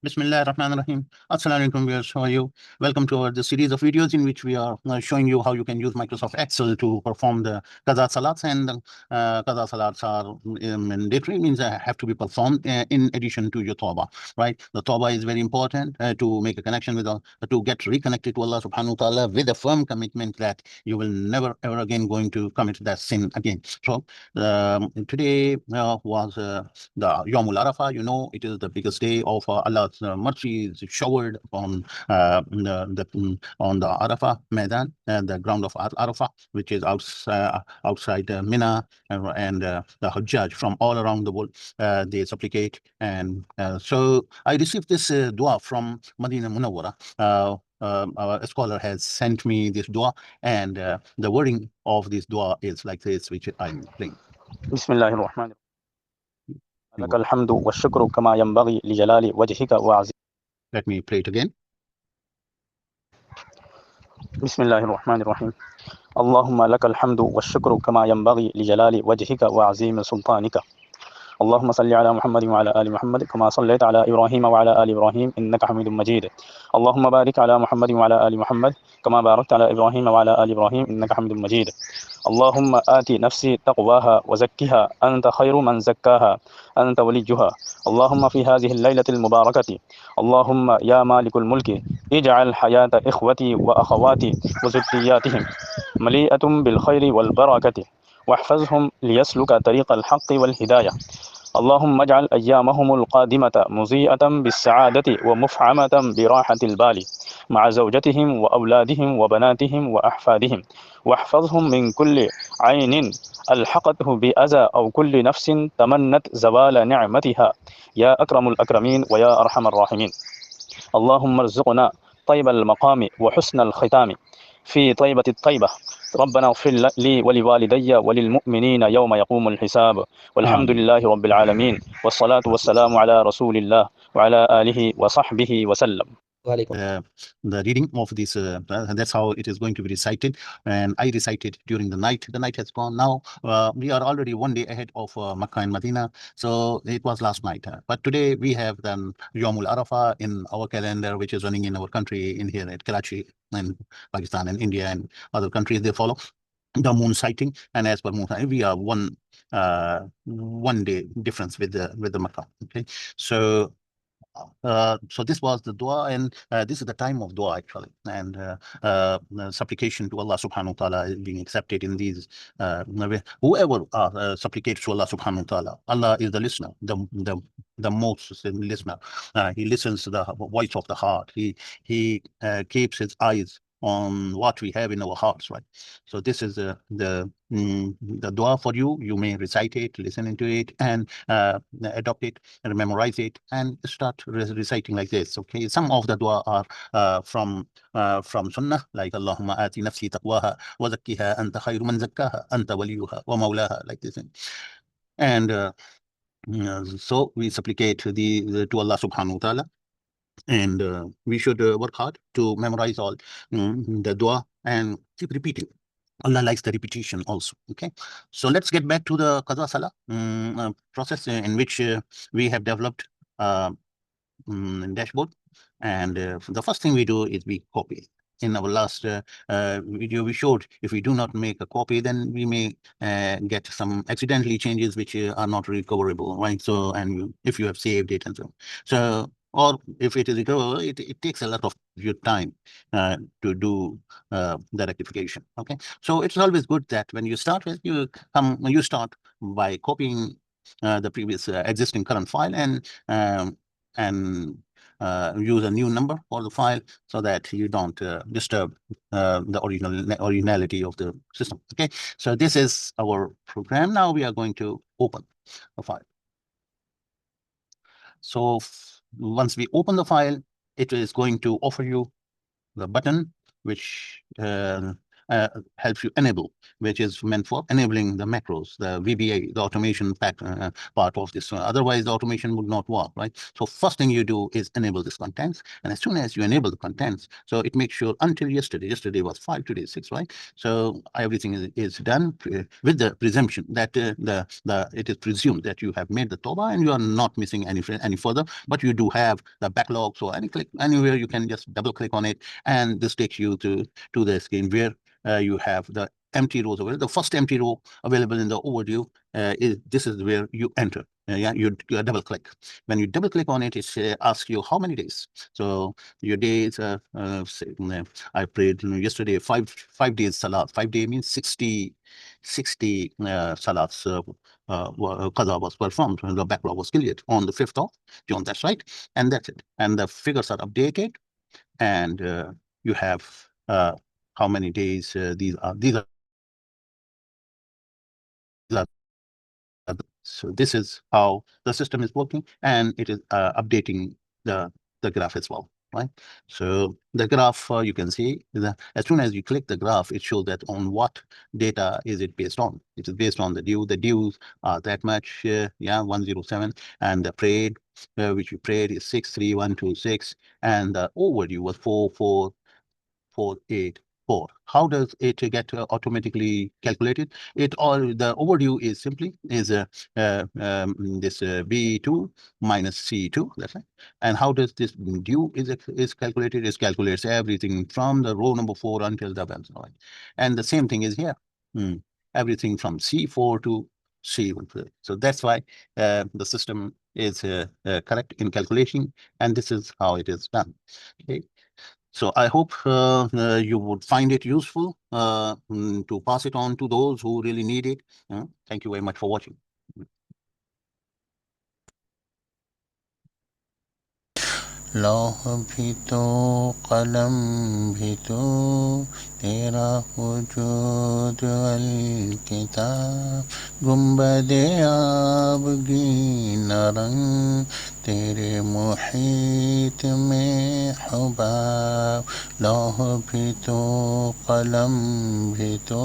Bismillah ar-Rahman ar-Rahim. Assalamu alaikum viewers, how are you? Welcome to the series of videos in which we are showing you how you can use Microsoft Excel to perform the Qaza Salats. And Qaza Salats are mandatory, means have to be performed in addition to your Tawbah, right? The Tawbah is very important to make a connection with to get reconnected to Allah subhanahu wa ta'ala with a firm commitment that you will never ever again going to commit that sin again. So today was the Yawmul Arafah. You know, it is the biggest day of Allah's mercy is showered on on the Arafah Maidan, the ground of Arafah, which is outside Mina, and the Hajjaj from all around the world they supplicate. And so I received this dua from Madinah Munawwara. A scholar has sent me this dua, and the wording of this dua is like this, which I'm playing. Bismillahirrahmanirrahim. لك الحمد والشكر كما ينبغي لجلال وجهك وعظيم. Let me play it again. Bismillahirrahmanirrahim. اللهم لك الحمد والشكر كما ينبغي لجلال وجهك وعظيم سلطانك. اللهم صل على محمد وعلى آل محمد كما صليت على إبراهيم وعلى آل إبراهيم إنك حميد مجيد. اللهم بارك على محمد وعلى آل محمد كما باركت على إبراهيم وعلى آل إبراهيم إنك حميد مجيد. اللهم آت نفسي تقواها وزكها أنت خير من زكاها أنت وليها. اللهم في هذه الليلة المباركة اللهم يا مالك الملك اجعل حياة إخوتي وأخواتي وذرياتهم مليئة بالخير والبركة واحفظهم ليسلك طريق الحق والهداية. اللهم اجعل أيامهم القادمة مضيئة بالسعادة ومفعمة براحة البال مع زوجتهم وأولادهم وبناتهم وأحفادهم، واحفظهم من كل عين ألحقته بأذى أو كل نفس تمنت زوال نعمتها يا أكرم الأكرمين ويا أرحم الراحمين. اللهم ارزقنا طيب المقام وحسن الختام في طيبة الطيبة. ربنا اغفر لي ولوالدي وللمؤمنين يوم يقوم الحساب. والحمد لله رب العالمين والصلاة والسلام على رسول الله وعلى آله وصحبه وسلم. The reading of this, that's how it is going to be recited. And I recited during the night. The night has gone now. We are already one day ahead of Makkah and Medina. So it was last night. But today we have the Yawmul Arafah in our calendar, which is running in our country, in here at Karachi and Pakistan and India and other countries. They follow the moon sighting, and as per moon sighting, we are one day difference with the Makkah. Okay, so this was the dua, and this is the time of dua actually, and supplication to Allah subhanahu wa ta'ala is being accepted in these whoever supplicates to Allah subhanahu wa ta'ala. Allah is the listener, the most listener. He listens to the voice of the heart. He keeps his eyes on what we have in our hearts, right? So this is the dua for you. You may recite it, listen into it, and adopt it and memorize it and start reciting like this. Okay, some of the dua are from Sunnah, like Allahumma ati nafsi taqwaha wa zakkiha anta khayru man zakkaha anta waliyuha wa mawlaha, like this. And so we supplicate to Allah subhanahu wa ta'ala. And we should work hard to memorize all the dua and keep repeating. Allah likes the repetition also. Okay, so let's get back to the Qaza Salah process in which we have developed dashboard. And the first thing we do is we copy. In our last video, we showed if we do not make a copy, then we may get some accidentally changes which are not recoverable, right? So, and if you have saved it and so, or if it is recoverable, it takes a lot of your time to do the rectification. Okay, so it's always good that when you start with, you start by copying the previous existing current file and use a new number for the file so that you don't disturb the originality of the system. Okay, so this is our program. Now we are going to open the file. So once we open the file, it is going to offer you the button which helps you enable, which is meant for enabling the macros, the VBA, the automation part of this. Otherwise, the automation would not work, right? So first thing you do is enable this contents. And as soon as you enable the contents, so it makes sure until yesterday was 5, today is 6, right? So everything is done with the presumption that it is presumed that you have made the Toba and you are not missing any further, but you do have the backlog. So anywhere you can just double click on it, and this takes you to the screen where you have the empty rows available. The first empty row available in the overview this is where you enter. You double click. When you double click on it, it asks you how many days. So your days, say, I prayed yesterday 5 days Salat. 5 day means 60 Salats. Qadha was performed when the backlog was cleared on the 5th of June. That's right, and that's it. And the figures are updated, and you have how many days these are. So this is how the system is working, and it is updating the graph as well, right? So the graph, you can see that as soon as you click the graph, it shows that on what data is it based on. It is based on the due. The dues are that much, 107, and the prayed, which we prayed, is 63126, and the overdue was 44484. How does it get automatically calculated? The overdue is simply this B2 minus C2. That's right. And how does this due is calculated? It calculates everything from the row number 4 until the balance. Right? And the same thing is here. Everything from C4 to C1. So that's why the system is correct in calculation, and this is how it is done. Okay. So I hope you would find it useful to pass it on to those who really need it. Thank you very much for watching. لوح بھی تو قلم بھی تو تیرا وجود الکتاب گنبد آبگین رنگ تیرے محیط میں حباب لوح بھی تو قلم بھی تو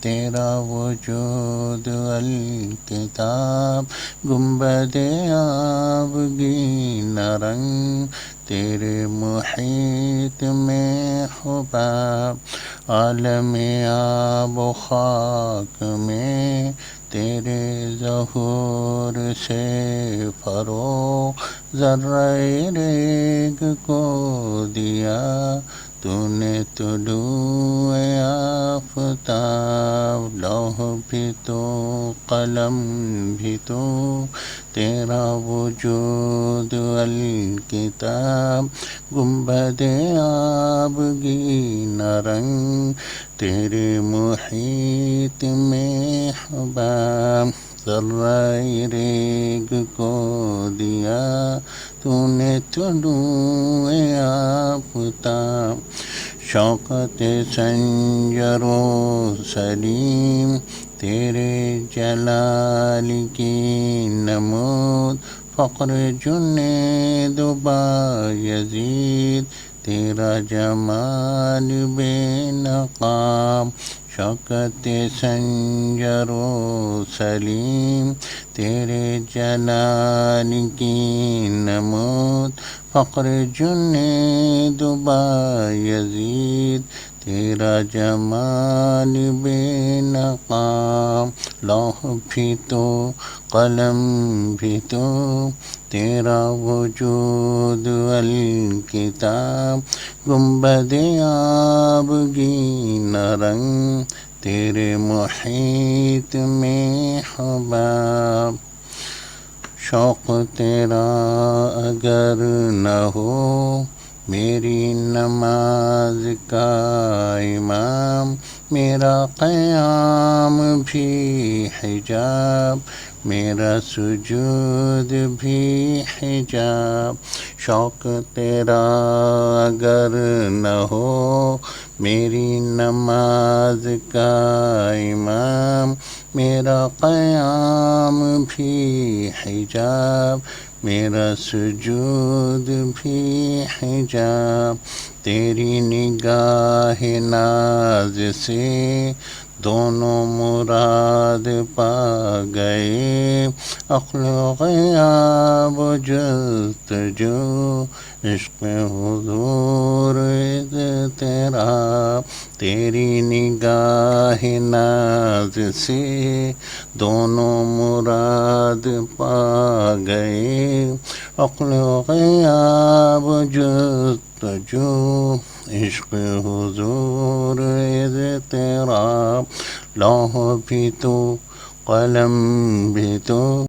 تیرا وجود الکتاب گنبد آبگین رنگ تیرے محیط میں حباب عالم آب و خاک میں تیرے ظہور سے فروغ ذرہ ریگ کو دیا تو نے طلوع آفتاب لوح بھی تو قلم بھی تو تیرا وجود الکتاب گنبد آبگین رنگ تیرے محیط میں حباب ذرہ ریگ کو دیا تو نے طلوع آفتاب شوکت سنجر و سلیم تیرے جلال کی نمود فقر جنید و بایزید تیرا جمال بے نقاب شوکت سنجر و سلیم تیرے جلال کی نمود فقر جنید و بایزید تیرا جمال بے نقاب لوح بھی تو قلم بھی تو تیرا وجود الکتاب گنبد آبگین رنگ تیرے محیط میں حباب شوق تیرا اگر نہ ہو میری نماز کا امام میرا قیام بھی حجاب میرا سجود بھی حجاب شوق تیرا اگر نہ ہو میری نماز کا امام میرا قیام بھی حجاب میرا سجود بھی حجاب تیری نگاہ ناز سے دونوں مراد پا گئے، عقل و غیاب و جستجو، عشق حضور اضطراب، تیری نگاہ ناز سے دونوں مراد پا گئے، عقل و غیاب و جستجو، عشق حضور اضطراب، لوح بھی تو قلم بھی تو